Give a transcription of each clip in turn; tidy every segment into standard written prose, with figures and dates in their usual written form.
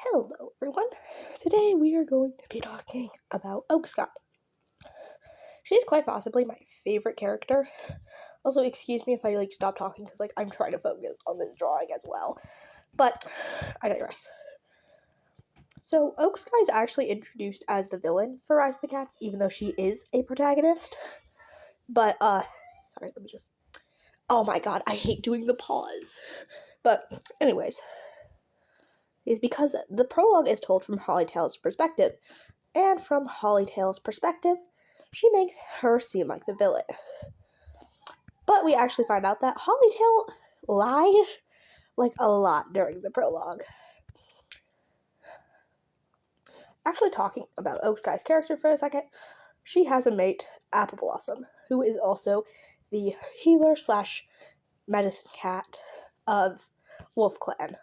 Hello everyone! Today we are going to be talking about Oak Sky. She's quite possibly my favorite character. Also, excuse me if I stop talking because I'm trying to focus on this drawing as well. But I digress. So Oak Sky is actually introduced as the villain for Rise of the Cats, even though she is a protagonist. But sorry, let me just. Oh my god, I hate doing the pause. But anyways, is because the prologue is told from Hollytail's perspective. And from Hollytail's perspective, she makes her seem like the villain. But we actually find out that Hollytail lies a lot during the prologue. Actually, talking about Oak Sky's character for a second, she has a mate, Apple Blossom, who is also the healer / medicine cat of Wolf Clan.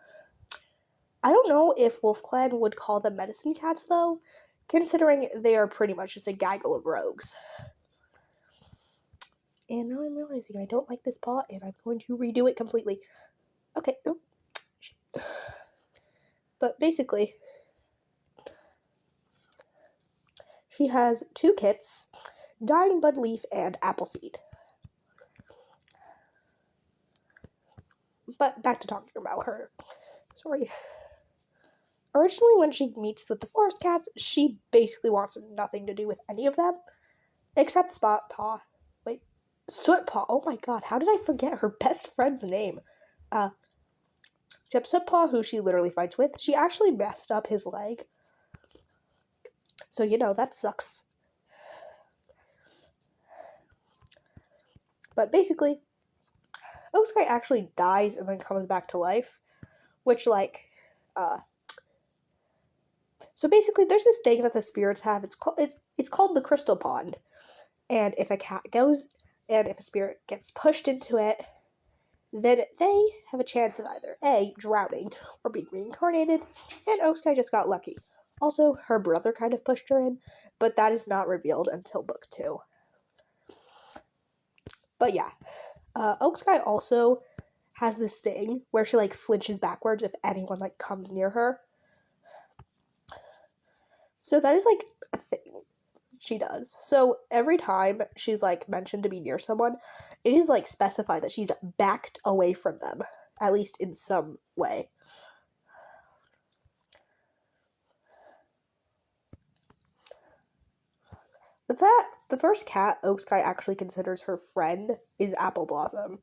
I don't know if Wolf Clan would call them medicine cats, though, considering they are pretty much just a gaggle of rogues. And now I'm realizing I don't like this paw, and I'm going to redo it completely. Okay, oh, shit. But basically, she has two kits, Dying Bud Leaf and Appleseed. But back to talking about her. Sorry. Originally, when she meets with the forest cats, she basically wants nothing to do with any of them, except Soot Paw. Oh my god, how did I forget her best friend's name? Except Soot Paw, who she literally fights with. She actually messed up his leg. So, that sucks. But basically, Oak Sky actually dies and then comes back to life. Which, so basically, there's this thing that the spirits have. It's called the Crystal Pond. And if a cat goes, and if a spirit gets pushed into it, then they have a chance of either A, drowning, or being reincarnated, and Oak Sky just got lucky. Also, her brother kind of pushed her in, but that is not revealed until book 2. But yeah, Oak Sky also has this thing where she flinches backwards if anyone comes near her. So that is a thing she does. So every time she's mentioned to be near someone, it is specified that she's backed away from them, at least in some way. The first cat Oak Sky actually considers her friend is Apple Blossom.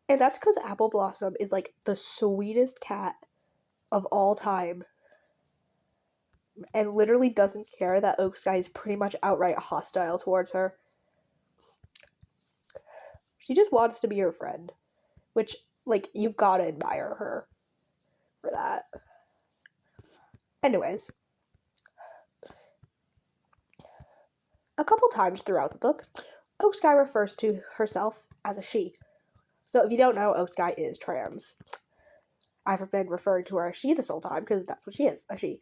And that's because Apple Blossom is the sweetest cat of all time. And literally doesn't care that Oak Sky is pretty much outright hostile towards her. She just wants to be her friend. Which, you've gotta admire her for that. Anyways. A couple times throughout the book, Oak Sky refers to herself as a she. So if you don't know, Oak Sky is trans. I've been referring to her as she this whole time because that's what she is, a she.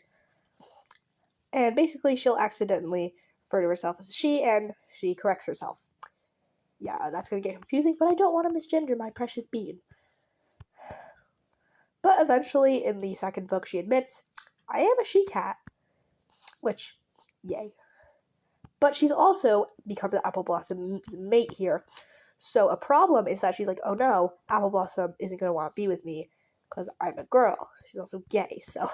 And basically, she'll accidentally refer to herself as a she, and she corrects herself. Yeah, that's going to get confusing, but I don't want to misgender my precious bean. But eventually, in the second book, she admits, I am a she-cat. Which, yay. But she's also become the Apple Blossom's mate here. So a problem is that she's oh no, Apple Blossom isn't going to want to be with me because I'm a girl. She's also gay, so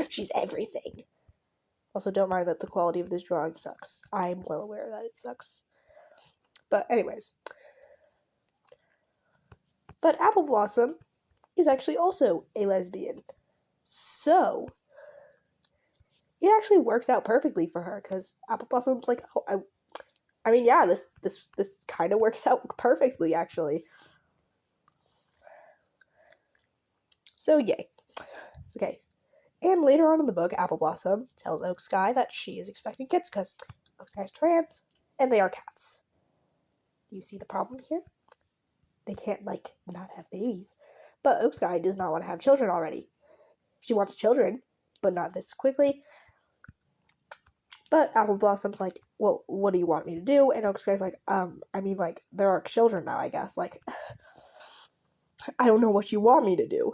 she's everything. Also, don't mind that the quality of this drawing sucks. I'm well aware that it sucks. But anyways. But Apple Blossom is actually also a lesbian. So it actually works out perfectly for her because Apple Blossom's oh, I mean, yeah, this kind of works out perfectly, actually. So, yay. Okay. And later on in the book, Apple Blossom tells Oak Sky that she is expecting kids because Oak Sky's trans, and they are cats. Do you see the problem here? They can't, not have babies. But Oak Sky does not want to have children already. She wants children, but not this quickly. But Apple Blossom's well, what do you want me to do? And Oak Sky's there are children now, I guess. I don't know what you want me to do.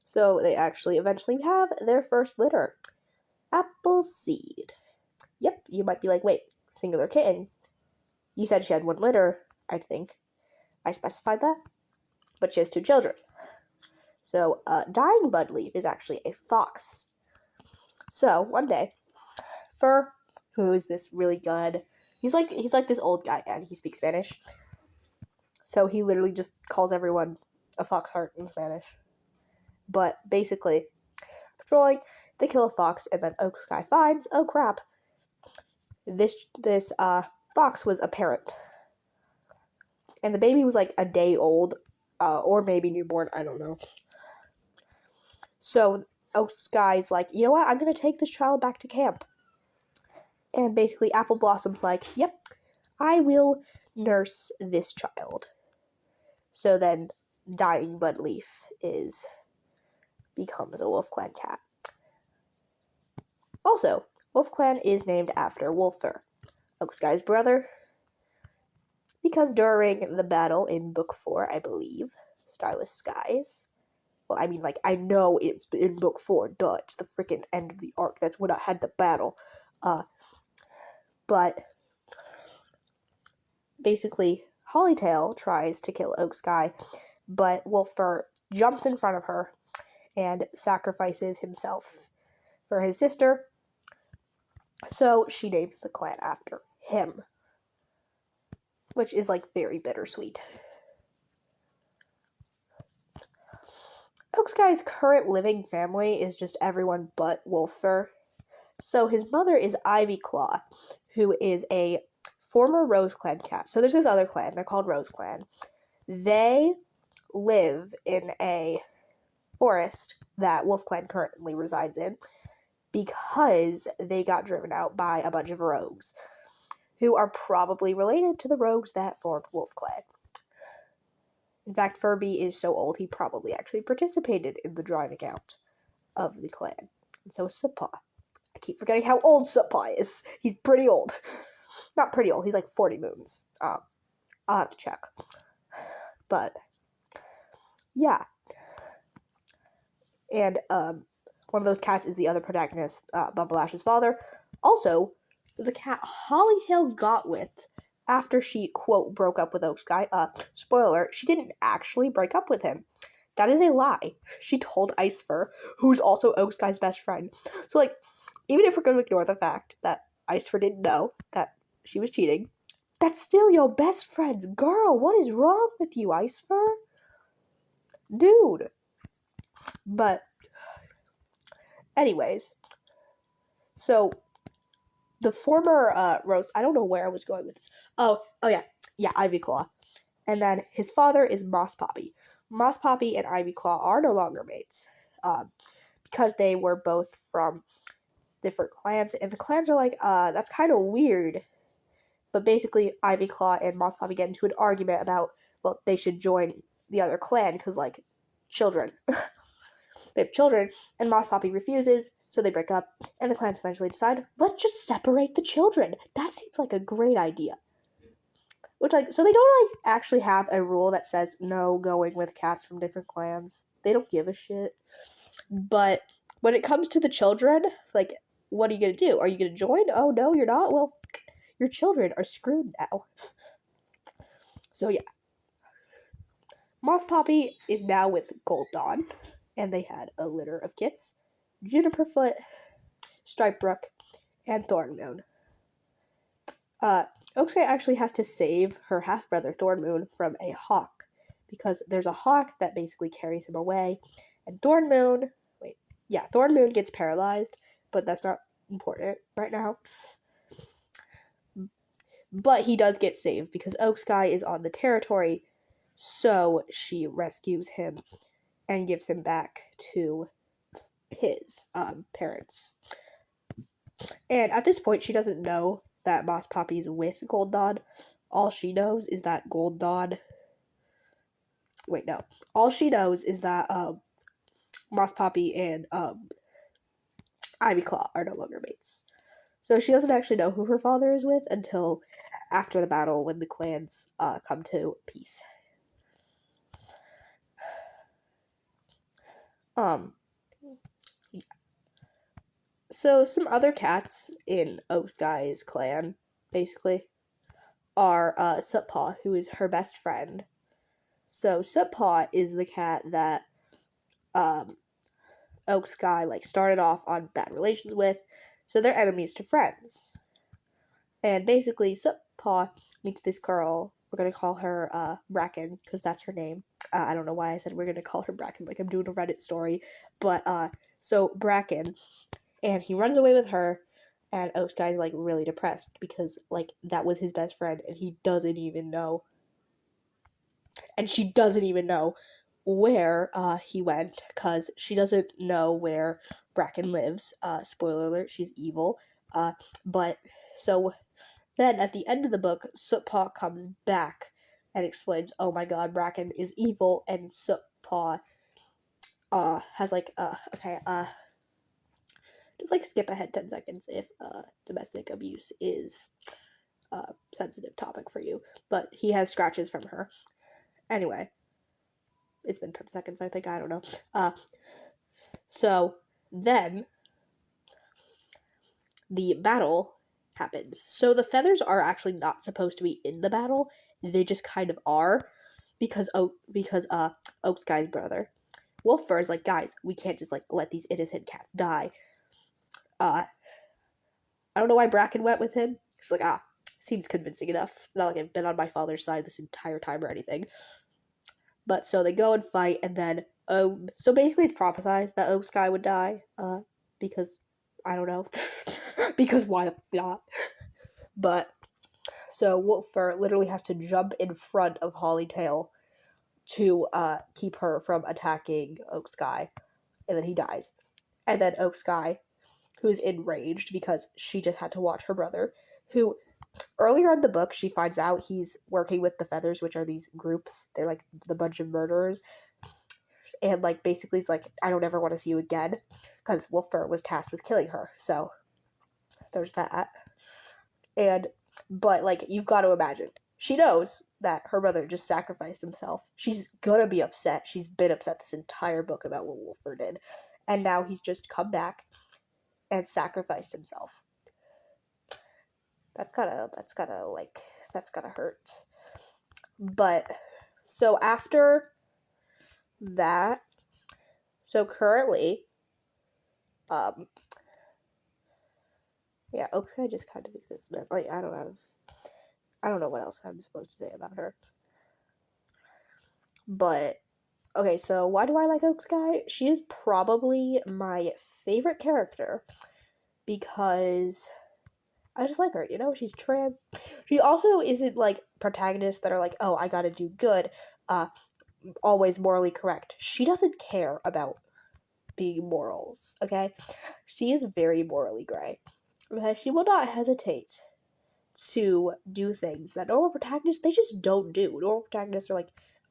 So they actually eventually have their first litter. Appleseed. Yep, you might be like, wait, singular kitten. You said she had one litter, I think. I specified that. But she has 2 children. So, Dying Budleaf is actually a fox. So, one day, Fur, who is this really good, he's like this old guy, and he speaks Spanish. So he literally just calls everyone a foxheart in Spanish. But basically, patrolling, they kill a fox, and then Oak Sky finds, oh crap, this fox was a parent. And the baby was like a day old, or maybe newborn, I don't know. So Oak Sky's like, you know what, I'm going to take this child back to camp. And basically Apple Blossom's like, yep, I will nurse this child. So then Dying Budleaf becomes a WolfClan cat. Also, WolfClan is named after Wolfer, Oak Sky's brother, because during the battle in Book 4, I believe, Starless Skies, well, I mean, like, I know it's in Book 4, duh, it's the freaking end of the arc, that's when I had the battle, but basically, Hollytail tries to kill Oak Sky, but Wolfer jumps in front of her and sacrifices himself for his sister, so she names the clan after him, which is, like, very bittersweet. Oak Sky's current living family is just everyone but Wolfer. So his mother is Ivy Claw, who is a former Rose Clan cat. So there's this other clan, they're called Rose Clan. They live in a forest that Wolf Clan currently resides in because they got driven out by a bunch of rogues who are probably related to the rogues that formed Wolf Clan. In fact, Furby is so old he probably actually participated in the driving out of the clan. And so is Suppaw. I keep forgetting how old Suppaw is. He's pretty old. Not pretty old, he's like 40 moons. I'll have to check. But, yeah. And, one of those cats is the other protagonist, Bumblash's father. Also, the cat Hollytail got with after she, quote, broke up with Oak Sky. Spoiler, she didn't actually break up with him. That is a lie. She told Icefur, who's also Oak Sky's best friend. So, like, even if we're going to ignore the fact that Icefur didn't know that she was cheating, that's still your best friend's girl. What is wrong with you, Icefur? Dude. But, anyways, so the former Rose, I don't know where I was going with this. Oh yeah, Ivy Claw. And then his father is Moss Poppy. Moss Poppy and Ivy Claw are no longer mates, because they were both from different clans, and the clans are like, that's kind of weird. But basically, Ivy Claw and Moss Poppy get into an argument about, well, they should join the other clan, because, like, children. They have children, and Moss Poppy refuses, so they break up, and the clans eventually decide, let's just separate the children. That seems like a great idea. Which, like, so they don't, like, actually have a rule that says no going with cats from different clans. They don't give a shit. But when it comes to the children, like, what are you gonna do? Are you gonna join? Oh, no, you're not? Well, your children are screwed now. So, yeah. Moss Poppy is now with Gold Dawn, and they had a litter of kits. Juniperfoot, Stripebrook, and Thornmoon. Oaksky actually has to save her half-brother Thornmoon from a hawk, because there's a hawk that basically carries him away, and Thornmoon gets paralyzed, but that's not important right now. But he does get saved, because Oaksky is on the territory, so she rescues him and gives him back to his parents. And at this point, she doesn't know that Moss Poppy's with Gold Dawn. All she knows is that All she knows is that Moss Poppy and Ivy Claw are no longer mates. So she doesn't actually know who her father is with until after the battle, when the clans come to peace. So some other cats in Oak Sky's clan, basically, are Sutpaw, who is her best friend. So Sutpaw is the cat that um Oak Sky started off on bad relations with, so they're enemies to friends. And basically, Sutpaw meets this girl. We're gonna call her Bracken because that's her name. I don't know why I said we're gonna call her Bracken like I'm doing a Reddit story, but so Bracken, and he runs away with her, and Oak Sky's really depressed because that was his best friend, and he doesn't even know, and she doesn't even know where he went because she doesn't know where Bracken lives. Spoiler alert: she's evil. But so then at the end of the book, Sootpaw comes back and explains, "Oh my God, Bracken is evil," and Sootpaw has okay, just skip ahead 10 seconds if domestic abuse is a sensitive topic for you. But he has scratches from her. Anyway, it's been 10 seconds, I think. I don't know. So then the battle happens. So the feathers are actually not supposed to be in the battle. They just kind of are because Oak Sky's brother Wolffur is like, guys, we can't just let these innocent cats die. I don't know why Bracken went with him. He's like, seems convincing enough. Not like I've been on my father's side this entire time or anything. But so they go and fight, and then so basically it's prophesized that Oak Sky would die. Because I don't know. Because why not? But so Wolffur literally has to jump in front of Hollytail to keep her from attacking Oak Sky, and then he dies. And then Oak Sky, who is enraged because she just had to watch her brother, who earlier in the book she finds out he's working with the Feathers, which are these groups. They're like the bunch of murderers, and basically it's like, I don't ever want to see you again, because Wolffur was tasked with killing her. So there's that. But you've got to imagine, she knows that her brother just sacrificed himself. She's gonna be upset. She's been upset this entire book about what Wolffur did, and now he's just come back and sacrificed himself. That's gotta hurt. But so after that, so currently, yeah, Oak Sky just kind of exists, man. I don't know what else I'm supposed to say about her. But okay, so why do I like Oak Sky? She is probably my favorite character because I just like her, she's trans. She also isn't protagonists that are oh, I gotta do good, always morally correct. She doesn't care about being morals, okay? She is very morally gray. Okay? She will not hesitate to do things that normal protagonists, they just don't do. Normal protagonists are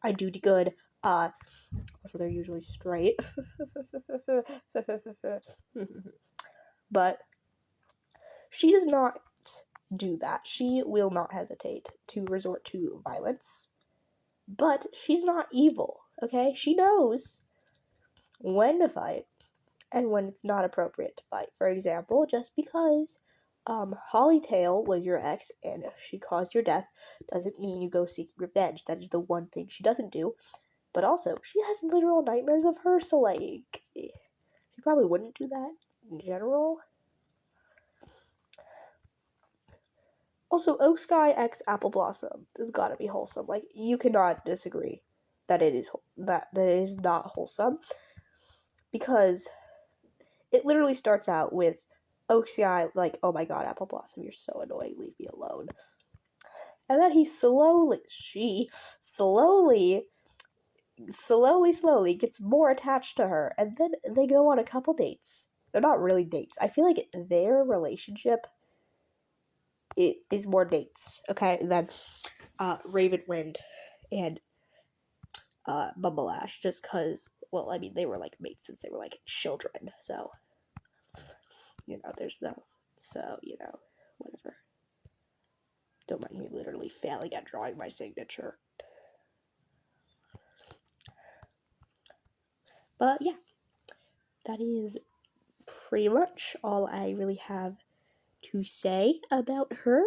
I do good, so they're usually straight. But she does not do that. She will not hesitate to resort to violence. But she's not evil, okay? She knows when to fight and when it's not appropriate to fight. For example, just because Hollytail was your ex and she caused your death doesn't mean you go seek revenge. That is the one thing she doesn't do. But also, she has literal nightmares of her, so she probably wouldn't do that in general. Also, Oak Sky x Apple Blossom has got to be wholesome. You cannot disagree that it is not wholesome, because it literally starts out with Oak Sky oh my God, Apple Blossom, you're so annoying, leave me alone. And then she slowly gets more attached to her, and then they go on a couple dates. They're not really dates. I feel like their relationship, it is more dates, okay, than Ravenwind and Bumbleash, just because, well, I mean, they were mates since they were children, so there's those. So whatever. Don't mind me literally failing at drawing my signature. But yeah, that is pretty much all I really have to say about her.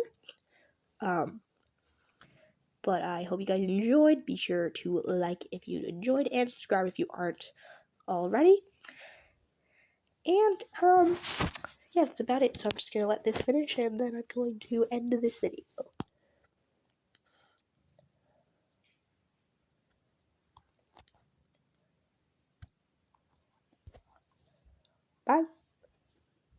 But I hope you guys enjoyed. Be sure to like if you enjoyed and subscribe if you aren't already. And yeah, that's about it. So I'm just gonna let this finish and then I'm going to end this video.